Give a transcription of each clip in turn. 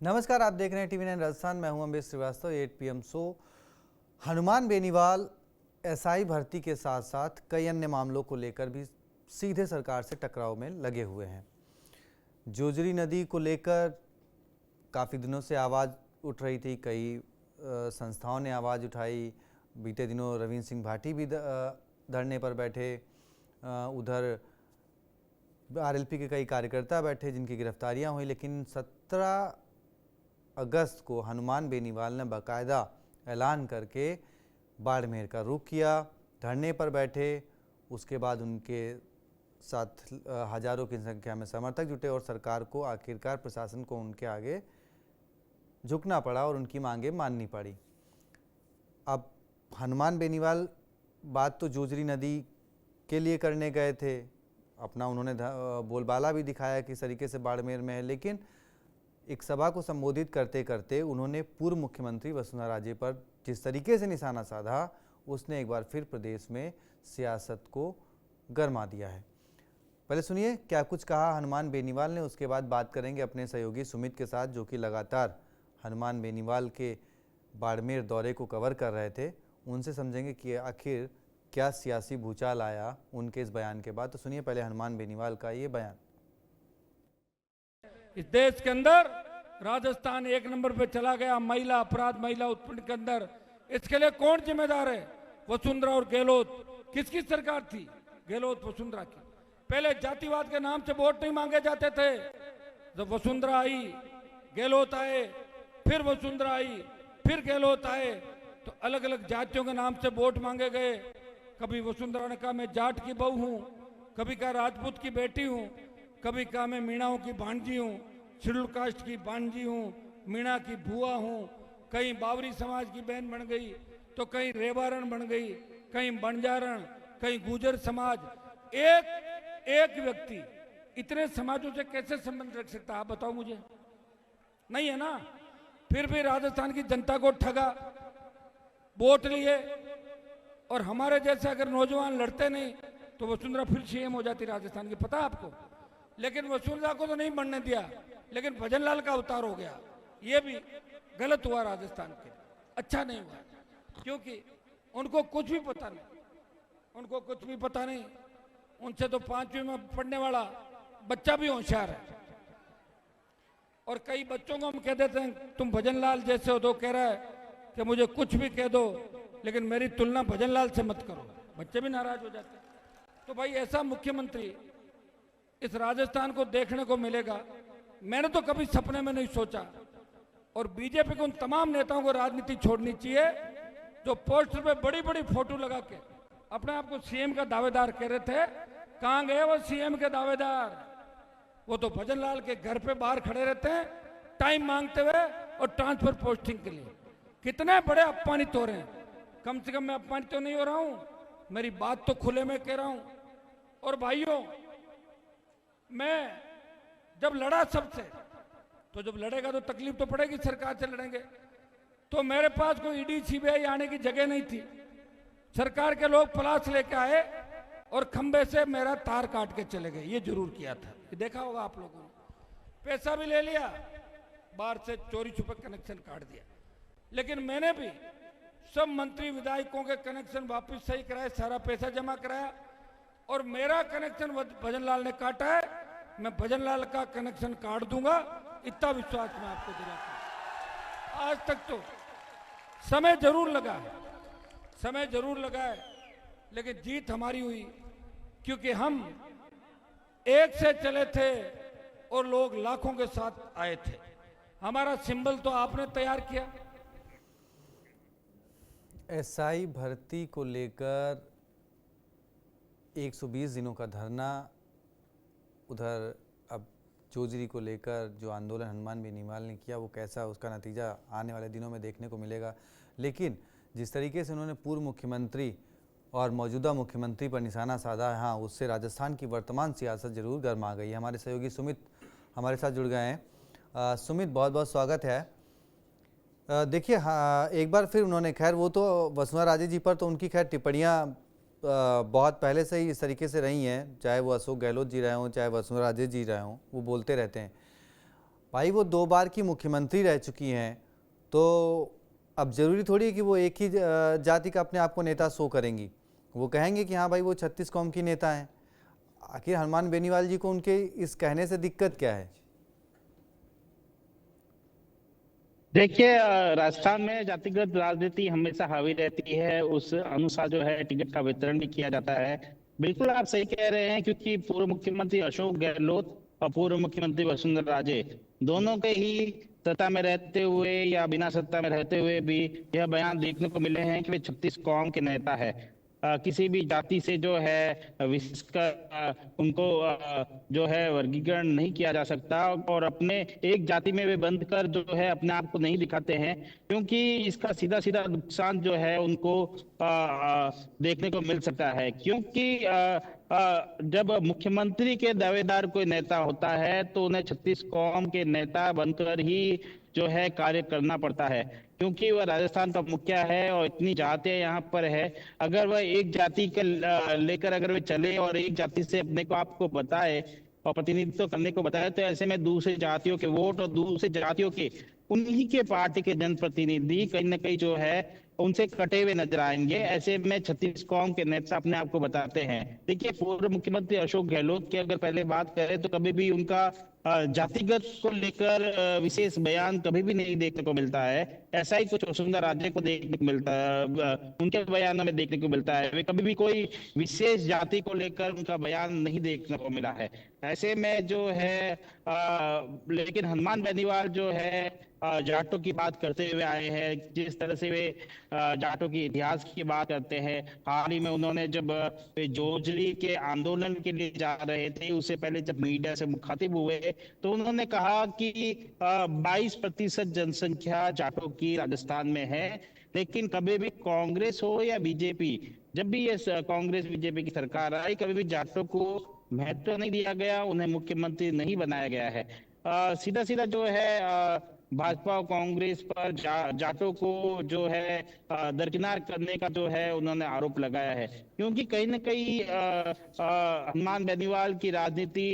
नमस्कार, आप देख रहे हैं टीवी9 राजस्थान। मैं हूं Amrish Srivastava. 8 PM show. Hanuman Beniwal SI भर्ती के साथ साथ कई अन्य मामलों को लेकर भी सीधे सरकार से टकराव में लगे हुए हैं। जोजरी नदी को लेकर काफ़ी दिनों से आवाज़ उठ रही थी, कई संस्थाओं ने आवाज़ उठाई। बीते दिनों रविंद्र सिंह भाटी भी धरने पर बैठे। उधर आरएलपी के कई कार्यकर्ता बैठे जिनकी गिरफ्तारियां हुई, लेकिन 17 अगस्त को हनुमान बेनीवाल ने बाकायदा ऐलान करके बाड़मेर का रुख किया, धरने पर बैठे। उसके बाद उनके साथ हजारों की संख्या में समर्थक जुटे और सरकार को आखिरकार प्रशासन को उनके आगे झुकना पड़ा और उनकी मांगें माननी पड़ी। अब हनुमान बेनीवाल बात तो जोजरी नदी के लिए करने गए थे, अपना उन्होंने बोलबाला भी दिखाया किस तरीके से बाड़मेर में है, लेकिन एक सभा को संबोधित करते करते उन्होंने पूर्व मुख्यमंत्री वसुंधरा राजे पर जिस तरीके से निशाना साधा, उसने एक बार फिर प्रदेश में सियासत को गरमा दिया है। पहले सुनिए क्या कुछ कहा हनुमान बेनीवाल ने, उसके बाद बात करेंगे अपने सहयोगी सुमित के साथ, जो कि लगातार हनुमान बेनीवाल के बाड़मेर दौरे को कवर कर रहे थे। उनसे समझेंगे कि आखिर क्या सियासी भूचाल आया उनके इस बयान के बाद। तो सुनिए पहले हनुमान बेनीवाल का ये बयान। इस देश के अंदर राजस्थान 1 नंबर पे चला गया महिला अपराध, महिला उत्पीड़न के अंदर। इसके लिए कौन जिम्मेदार है? वसुंधरा और गहलोत। किसकी सरकार थी? गहलोत वसुंधरा की। पहले जातिवाद के नाम से वोट नहीं मांगे जाते थे। जब वसुंधरा आई, गहलोत आए, फिर वसुंधरा आई, फिर गहलोत आए, तो अलग अलग जातियों के नाम से वोट मांगे गए। कभी वसुंधरा ने कहा मैं जाट की बहू हूं, कभी कहा राजपूत की बेटी हूं, कभी कहा मैं मीणाओं की भांजी हूँ, शेड्यूल कास्ट की भांजी हूँ, मीणा की बुआ हूँ। कहीं बावरी समाज की बहन बन गई, तो कहीं रेवारण बन गई, कहीं बंजारण, कहीं गुजर समाज। एक व्यक्ति इतने समाजों से कैसे संबंध रख सकता है? आप बताओ मुझे। नहीं है ना? फिर भी राजस्थान की जनता को ठगा, वोट लिए, और हमारे जैसे अगर नौजवान लड़ते नहीं तो वसुंधरा फिर सीएम हो जाती राजस्थान की। पता आपको? लेकिन वसुंधरा को तो नहीं बनने दिया, लेकिन भजनलाल का अवतार हो गया। ये भी गलत हुआ राजस्थान के, अच्छा नहीं हुआ, क्योंकि उनको कुछ भी पता नहीं, उनको कुछ भी पता नहीं। उनसे तो 5वीं में पढ़ने वाला बच्चा भी होशियार है। और कई बच्चों को हम कह देते हैं तुम भजनलाल जैसे हो, तो कह रहा है कि मुझे कुछ भी कह दो लेकिन मेरी तुलना भजनलाल से मत करो। बच्चे भी नाराज हो जाते हैं। तो भाई ऐसा मुख्यमंत्री इस राजस्थान को देखने को मिलेगा, मैंने तो कभी सपने में नहीं सोचा। और बीजेपी को उन तमाम नेताओं को राजनीति छोड़नी चाहिए जो पोस्टर पे बड़ी बड़ी फोटो लगा के अपने आप को सीएम का दावेदार कह रहे थे। कहां गए वो सीएम के दावेदार? वो तो भजनलाल के घर पे बाहर खड़े रहते हैं टाइम मांगते हुए और ट्रांसफर पोस्टिंग के लिए। कितने बड़े अपमानित हो रहे हैं। कम से कम मैं अपमानित तो नहीं हो रहा हूं, मेरी बात तो खुले में कह रहा हूं। और भाइयों, मैं जब लड़ा सबसे, तो जब लड़ेगा तो तकलीफ तो पड़ेगी, सरकार से लड़ेंगे। तो मेरे पास कोई ईडी सीबीआई आने की जगह नहीं थी। सरकार के लोग पलाश लेके आए और खंबे से मेरा तार काट के चले गए। ये जरूर किया था, ये देखा होगा आप लोगों ने। पैसा भी ले लिया, बाहर से चोरी छुपे कनेक्शन काट दिया। लेकिन मैंने भी सब मंत्री विधायकों के कनेक्शन वापस सही कराए, सारा पैसा जमा कराया। और मेरा कनेक्शन भजनलाल ने काटा है, मैं भजनलाल का कनेक्शन काट दूंगा, इतना विश्वास मैं आपको दिलाता हूं। आज तक तो समय जरूर लगा है, समय जरूर लगा है, लेकिन जीत हमारी हुई, क्योंकि हम एक से चले थे और लोग लाखों के साथ आए थे। हमारा सिंबल तो आपने तैयार किया। एसआई भर्ती को लेकर 120 दिनों का धरना, उधर अब जोजरी को लेकर जो आंदोलन हनुमान बेनीवाल ने किया, वो कैसा उसका नतीजा आने वाले दिनों में देखने को मिलेगा। लेकिन जिस तरीके से उन्होंने पूर्व मुख्यमंत्री और मौजूदा मुख्यमंत्री पर निशाना साधा है, हाँ, उससे राजस्थान की वर्तमान सियासत जरूर गर्मा गई है। हमारे सहयोगी सुमित हमारे साथ जुड़ गए हैं। सुमित, बहुत बहुत स्वागत है। देखिए, हाँ, एक बार फिर उन्होंने, खैर वो तो वसुंधरा राजे जी पर तो उनकी खैर टिप्पणियाँ बहुत पहले से ही इस तरीके से रही हैं, चाहे वो अशोक गहलोत जी रहे हों, चाहे वसुंधरा राजे जी रहे हों, वो बोलते रहते हैं। भाई वो 2 बार की मुख्यमंत्री रह चुकी हैं, तो अब जरूरी थोड़ी है कि वो एक ही जाति का अपने आप को नेता शो करेंगी। वो कहेंगे कि हाँ भाई वो 36 कौम की नेता हैं। आखिर हनुमान बेनीवाल जी को उनके इस कहने से दिक्कत क्या है? देखिए, राजस्थान में जातिगत राजनीति हमेशा हावी रहती है। उस अनुसार जो है टिकट का वितरण भी किया जाता है। बिल्कुल आप सही कह रहे हैं, क्योंकि पूर्व मुख्यमंत्री अशोक गहलोत और पूर्व मुख्यमंत्री वसुंधरा राजे दोनों के ही सत्ता में रहते हुए या बिना सत्ता में रहते हुए भी यह बयान देखने को मिले हैं कि वे 36 कौम के नेता है। किसी भी जाति से जो है विशेषकर उनको जो है वर्गीकरण नहीं किया जा सकता, और अपने एक जाति में वे बंद कर जो है अपने आप को नहीं दिखाते हैं, क्योंकि इसका सीधा सीधा नुकसान जो है उनको देखने को मिल सकता है। क्योंकि जब मुख्यमंत्री के दावेदार कोई नेता होता है तो उन्हें 36 कौम के नेता बनकर ही जो है कार्य करना पड़ता है, क्योंकि वह राजस्थान का मुखिया है और इतनी जातियां यहाँ पर है। अगर वह एक जाति के लेकर अगर वे चले और एक जाति से अपने को आपको बताए और प्रतिनिधित्व करने को बताए, तो ऐसे में दूसरी जातियों के वोट और दूसरी जातियों के उन्हीं के पार्टी के जनप्रतिनिधि कहीं ना कहीं जो है उनसे कटे हुए नजर आएंगे। ऐसे में 36 कौम के नेता अपने आप को बताते हैं। देखिए, पूर्व मुख्यमंत्री अशोक गहलोत की अगर पहले बात करें तो कभी भी उनका जातिगत को लेकर विशेष बयान कभी भी नहीं देखने को मिलता है। ऐसा ही कुछ वसुंधरा राजे को देखने को मिलता है, उनके बयानों में देखने को मिलता है। वे कभी भी कोई विशेष जाति को लेकर उनका बयान नहीं देखने को मिला है। ऐसे में जो है लेकिन हनुमान बेनीवाल जो है जाटों की बात करते हुए आए हैं। जिस तरह से वे जाटों के इतिहास की बात करते हैं, हाल ही में उन्होंने जब वे जोजली के आंदोलन के लिए जा रहे थे, उससे पहले जब मीडिया से मुखातिब हुए तो उन्होंने कहा कि 22% जनसंख्या जाटों की राजस्थान में है, लेकिन कभी भी कांग्रेस हो या बीजेपी, जब भी ये कांग्रेस बीजेपी की सरकार आई, कभी भी जाटों को महत्व नहीं दिया गया, उन्हें मुख्यमंत्री नहीं बनाया गया है। सीधा सीधा जो है भाजपा और कांग्रेस पर जाटों को जो है दरकिनार करने का जो है उन्होंने आरोप लगाया है, क्योंकि कहीं ना कहीं हनुमान बेनीवाल की राजनीति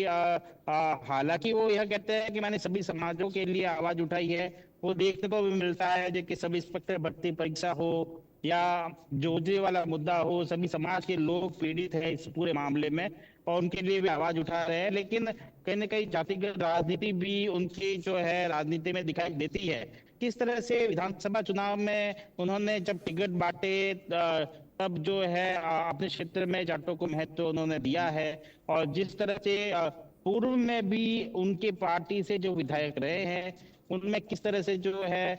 हालांकि वो यह कहते हैं कि मैंने सभी समाजों के लिए आवाज उठाई है। वो देखने को भी मिलता है जो कि सब इंस्पेक्टर भर्ती परीक्षा हो या जोजरी वाला मुद्दा हो, सभी समाज के लोग पीड़ित है इस पूरे मामले में और उनके लिए भी आवाज उठा रहे हैं। लेकिन कहीं ना कहीं जातिगत राजनीति भी उनकी जो है राजनीति में दिखाई देती है। किस तरह से विधानसभा चुनाव में उन्होंने जब टिकट बांटे तब जो है अपने क्षेत्र में जाटों को महत्व उन्होंने दिया है, और जिस तरह से पूर्व में भी उनके पार्टी से जो विधायक रहे हैं उनमें किस तरह से जो है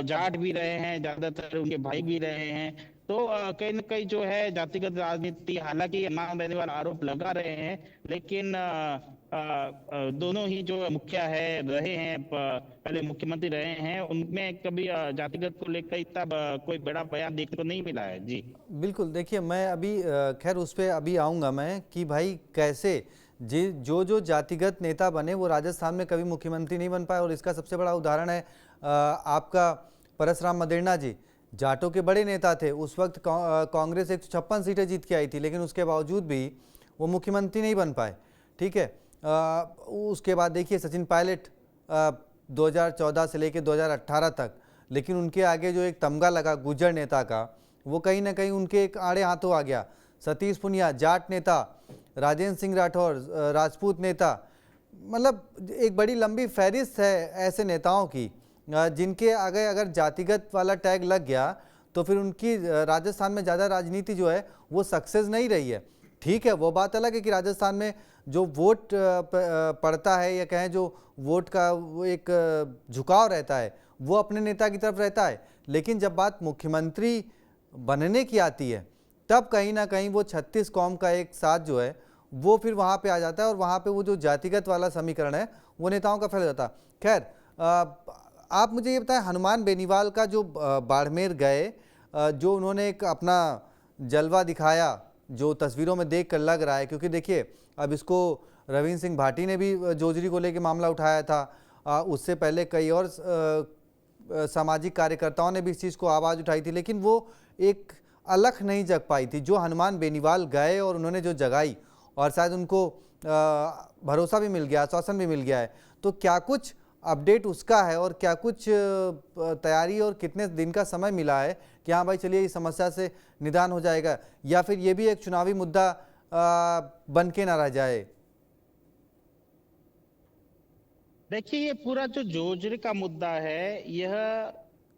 जाट भी रहे हैं, ज्यादातर उनके भाई भी रहे हैं। तो कहीं ना कहीं जो है जातिगत राजनीति, हालांकि हनुमान बेनीवाल आरोप लगा रहे हैं, लेकिन दोनों ही जो मुखिया है रहे हैं, पहले मुख्यमंत्री रहे हैं, उनमें कभी जातिगत को लेकर इतना कोई बड़ा बयान देखने को नहीं मिला है। जी बिल्कुल, देखिए मैं अभी खैर उस पर अभी आऊँगा मैं कि भाई कैसे जो जातिगत नेता बने वो राजस्थान में कभी मुख्यमंत्री नहीं बन पाए। और इसका सबसे बड़ा उदाहरण है आपका परसराम मदेरणा जी। जाटों के बड़े नेता थे उस वक्त, कांग्रेस 156 सीटें जीत के आई थी, लेकिन उसके बावजूद भी वो मुख्यमंत्री नहीं बन पाए। ठीक है, उसके बाद देखिए सचिन पायलट 2014 से लेकर 2018 तक, लेकिन उनके आगे जो एक तमगा लगा गुर्जर नेता का, वो कहीं ना कहीं उनके एक आड़े हाथों आ गया। सतीश पुनिया जाट नेता, राजेंद्र सिंह राठौर राजपूत नेता, मतलब एक बड़ी लंबी फहरिस्त है ऐसे नेताओं की जिनके आगे अगर जातिगत वाला टैग लग गया तो फिर उनकी राजस्थान में ज़्यादा राजनीति जो है वो सक्सेस नहीं रही है। ठीक है, वो बात अलग है कि राजस्थान में जो वोट पड़ता है या कहें जो वोट का वो एक झुकाव रहता है वो अपने नेता की तरफ रहता है, लेकिन जब बात मुख्यमंत्री बनने की आती है तब कहीं ना कहीं वो 36 कौम का एक साथ जो है वो फिर वहाँ पे आ जाता है और वहाँ पे वो जो जातिगत वाला समीकरण है वो नेताओं का फैल जाता है। खैर, आप मुझे ये बताएं, हनुमान बेनीवाल का जो बाड़मेर गए, जो उन्होंने एक अपना जलवा दिखाया जो तस्वीरों में देख कर लग रहा है, क्योंकि देखिए अब इसको रविंद्र सिंह भाटी ने भी जोजरी को लेकर मामला उठाया था, उससे पहले कई और सामाजिक कार्यकर्ताओं ने भी इस चीज़ को आवाज़ उठाई थी, लेकिन वो एक अलख नहीं जग पाई थी जो हनुमान बेनीवाल गए और उन्होंने जो जगाई, और शायद उनको भरोसा भी मिल गया, आश्वासन भी मिल गया है। तो क्या कुछ अपडेट उसका है और क्या कुछ तैयारी और कितने दिन का समय मिला है कि हाँ भाई चलिए इस समस्या से निदान हो जाएगा, या फिर ये भी एक चुनावी मुद्दा बन के ना रह जाए? देखिए, ये पूरा जो जोजरी का मुद्दा है, यह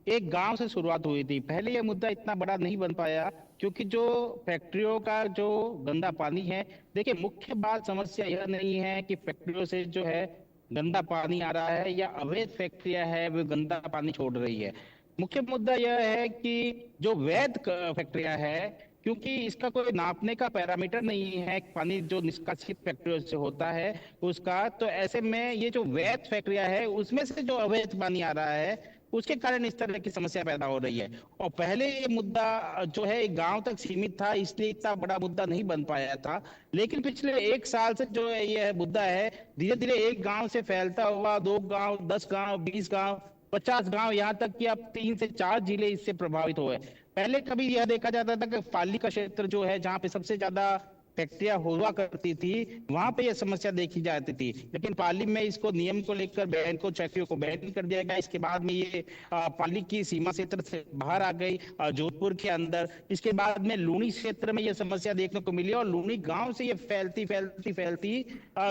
एक गांव से शुरुआत हुई थी। पहले यह मुद्दा इतना बड़ा नहीं बन पाया क्योंकि जो फैक्ट्रियों का जो गंदा पानी है, देखिए मुख्य बात समस्या यह नहीं है कि फैक्ट्रियों से जो है गंदा पानी आ रहा है या अवैध फैक्ट्रियां है वो गंदा पानी छोड़ रही है। मुख्य मुद्दा यह है कि जो वैध फैक्ट्रियां है, क्योंकि इसका कोई नापने का पैरामीटर नहीं है, पानी जो निष्कासित फैक्ट्रियों से होता है उसका, तो ऐसे में ये जो वैध फैक्ट्रियां है उसमें से जो अवैध पानी आ रहा है उसके कारण इस तरह की समस्या पैदा हो रही है। और पहले ये मुद्दा जो है एक गांव तक सीमित था, इसलिए इतना बड़ा मुद्दा नहीं बन पाया था। लेकिन पिछले 1 साल से जो है ये मुद्दा है, धीरे धीरे एक गांव से फैलता हुआ 2 गांव, 10 गांव, 20 गांव, 50 गांव, यहाँ तक कि अब 3 से 4 जिले इससे प्रभावित हुए। पहले कभी यह देखा जाता था कि पाली का क्षेत्र जो है जहाँ पे सबसे ज्यादा फैक्ट्रियां हुआ करती थी, वहां पे यह समस्या देखी जाती थी। लेकिन पाली में इसको नियम को लेकर बैन को फैक्ट्रियों को बैन कर दिया गया। इसके बाद में ये पाली की सीमा क्षेत्र से बाहर आ गई, जोधपुर के अंदर। इसके बाद में लूनी क्षेत्र में यह समस्या देखने को मिली और लूनी गांव से ये फैलती फैलती फैलती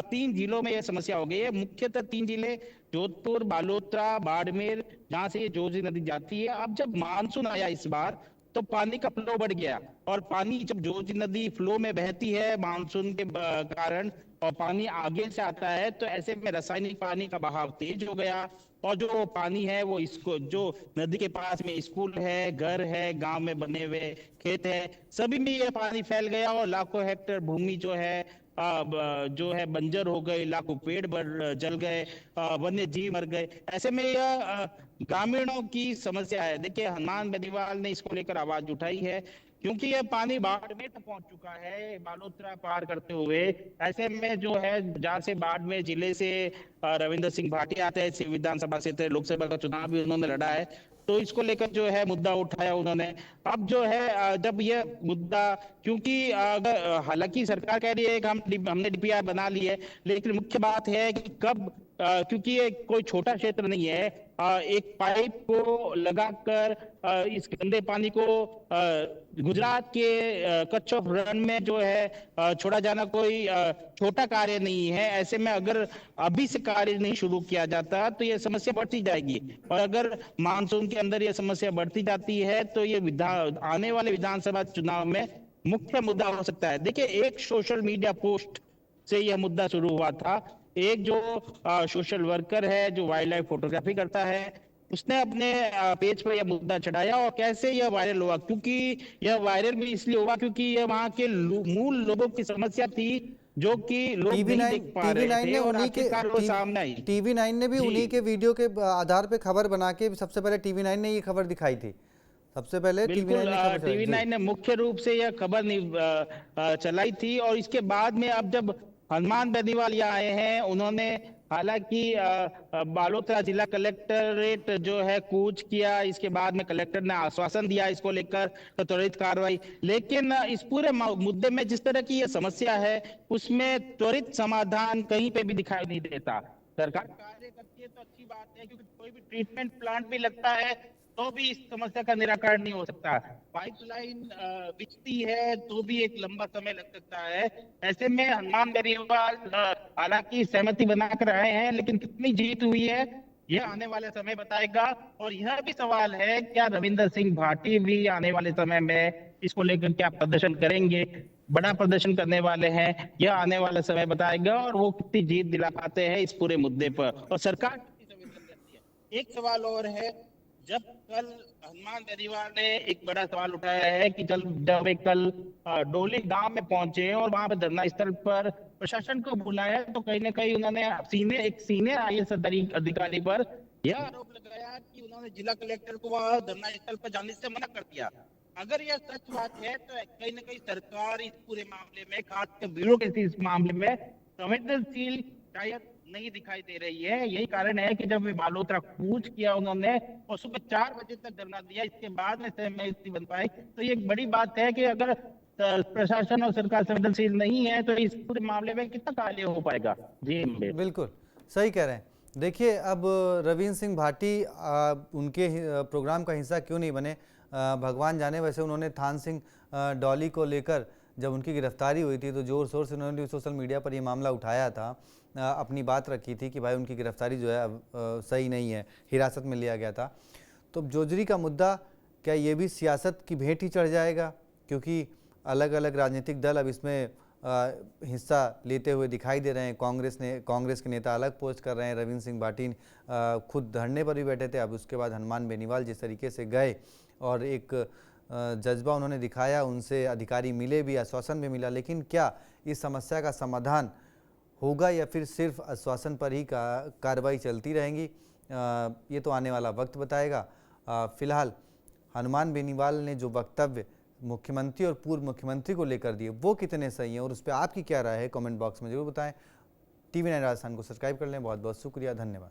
3 जिलों में यह समस्या हो गई है। मुख्यतः 3 जिले जोधपुर, बालोतरा, बाड़मेर, जहां से ये जोजी नदी जाती है। अब जब मानसून आया इस बार तो पानी का फ्लो बढ़ गया, और पानी जब जोजी नदी फ्लो में बहती है मानसून के कारण और पानी आगे से आता है, तो ऐसे में रासायनिक पानी का बहाव तेज हो गया। और जो पानी है वो इसको जो नदी के पास में स्कूल है, घर है, गांव में बने हुए खेत है, सभी में ये पानी फैल गया और लाखों हेक्टेयर भूमि जो है बंजर हो गई, लाखों पेड़ जल गए, वन्य जीव मर गए। ऐसे में यह ग्रामीणों की समस्या है। देखिए, हनुमान बेनीवाल ने इसको लेकर आवाज उठाई है क्योंकि यह पानी बाड़मेर तक पहुंच चुका है, बालोतरा पार करते हुए। ऐसे में जो है जहां से बाड़मेर जिले से रविंद्र सिंह भाटी आते हैं, विधानसभा क्षेत्र लोकसभा का चुनाव भी उन्होंने लड़ा है, तो इसको लेकर जो है मुद्दा उठाया उन्होंने। अब जो है जब ये मुद्दा, क्योंकि अगर हालांकि सरकार कह रही है कि हमने डीपीआर बना ली है, लेकिन मुख्य बात है कि कब, क्योंकि ये कोई छोटा क्षेत्र नहीं है, एक पाइप को लगाकर इस गंदे पानी को गुजरात के कच्छ ऑफ रण में जो है छोड़ा जाना कोई छोटा कार्य नहीं है। ऐसे में अगर अभी से कार्य नहीं शुरू किया जाता तो ये समस्या बढ़ती जाएगी, और अगर मानसून के अंदर ये समस्या बढ़ती जाती है तो ये आने वाले विधानसभा चुनाव में मुख्य मुद्दा हो सकता है। देखिए, एक सोशल मीडिया पोस्ट से यह मुद्दा शुरू हुआ था। एक जो सोशल वर्कर है जो वाइल्ड लाइफ फोटोग्राफी करता है, उसने अपने पेज पर यह मुद्दा चढ़ाया। और कैसे यह वायरल हुआ, क्योंकि यह वायरल भी इसलिए हुआ क्योंकि यह वहां के मूल लोगों की समस्या थी जो कि लोग नहीं देख पा रहे थे, और आखिरकार वो सामने आई। TV9 ने भी उन्हीं के वीडियो के आधार पे खबर बना के सबसे पहले TV9 ने ये खबर दिखाई थी। सबसे पहले TV9 ने मुख्य रूप से यह खबर चलाई थी। और इसके बाद में अब जब हनुमान बेनीवाल यहाँ आए हैं, उन्होंने हालांकि बालोतरा जिला कलेक्टरेट जो है कूच किया, इसके बाद में कलेक्टर ने आश्वासन दिया इसको लेकर तो त्वरित कार्रवाई। लेकिन इस पूरे मुद्दे में जिस तरह की ये समस्या है उसमें त्वरित समाधान कहीं पे भी दिखाई नहीं देता। सरकार कार्य करती है तो अच्छी बात है, क्योंकि कोई भी ट्रीटमेंट प्लांट भी लगता है तो भी इस समस्या का निराकरण नहीं हो सकता। पाइपलाइन बिछती है तो भी एक लंबा समय लग सकता है। ऐसे में हनुमान बेनीवाल हालांकि सहमति बनाकर आए हैं, लेकिन कितनी जीत हुई है यह आने वाले समय बताएगा। और यह भी सवाल है, क्या रविंद्र सिंह भाटी भी आने वाले समय में इसको लेकर क्या प्रदर्शन करेंगे? बड़ा प्रदर्शन करने वाले हैं, यह आने वाला समय बताएगा, और वो कितनी जीत दिला पाते हैं इस पूरे मुद्दे पर, और सरकार कितनी संवेदन करती है। एक सवाल और है, जब कल हनुमान बेनीवाल ने एक बड़ा सवाल उठाया है कि जब वे कल डोली गांव में पहुंचे और वहां पर धरना स्थल पर प्रशासन को बुलाया, तो कहीं ना कहीं उन्होंने एक सीनियर IAS अधिकारी पर यह आरोप लगाया कि उन्होंने जिला कलेक्टर को वहां धरना स्थल पर जाने से मना कर दिया। अगर यह सच बात है तो कहीं ना कहीं सरकार इस पूरे मामले में, खासकर ब्यूरोक्रेसी इस मामले में संवेदनशील शायद नहीं दिखाई दे रही है। यही कारण है कि जब वे बालोतरा कूच किया उन्होंने और सुबह 4 बजे तक धरना दिया, इसके बाद में सहमति बन पाई, तो ये एक बड़ी बात है कि अगर प्रशासन और सरकार संवेदनशील नहीं है तो इस पूरे मामले में कितना कार्य हो पाएगा। जी बिल्कुल सही कह रहे हैं। देखिए, अब रविंद्र सिंह भाटी उनके प्रोग्राम का हिस्सा क्यों नहीं बने, भगवान जाने। वैसे उन्होंने थान सिंह डॉली को लेकर जब उनकी गिरफ्तारी हुई थी तो ज़ोर शोर से उन्होंने भी सोशल मीडिया पर ये मामला उठाया था, अपनी बात रखी थी कि भाई उनकी गिरफ्तारी जो है अब सही नहीं है, हिरासत में लिया गया था। तो जोजरी का मुद्दा, क्या ये भी सियासत की भेंट ही चढ़ जाएगा, क्योंकि अलग अलग राजनीतिक दल अब इसमें हिस्सा लेते हुए दिखाई दे रहे हैं। कांग्रेस के नेता अलग पोस्ट कर रहे हैं, रविंद्र सिंह भाटी खुद धरने पर भी बैठे थे। अब उसके बाद हनुमान बेनीवाल जिस तरीके से गए और एक जज्बा उन्होंने दिखाया, उनसे अधिकारी मिले भी, आश्वासन भी मिला, लेकिन क्या इस समस्या का समाधान होगा या फिर सिर्फ आश्वासन पर ही कार्रवाई चलती रहेंगी, ये तो आने वाला वक्त बताएगा। फिलहाल हनुमान बेनीवाल ने जो वक्तव्य मुख्यमंत्री और पूर्व मुख्यमंत्री को लेकर दिए, वो कितने सही हैं और उस पर आपकी क्या राय है, कमेंट बॉक्स में जरूर बताएं। TV9 राजस्थान को सब्सक्राइब कर लें। बहुत बहुत शुक्रिया, धन्यवाद।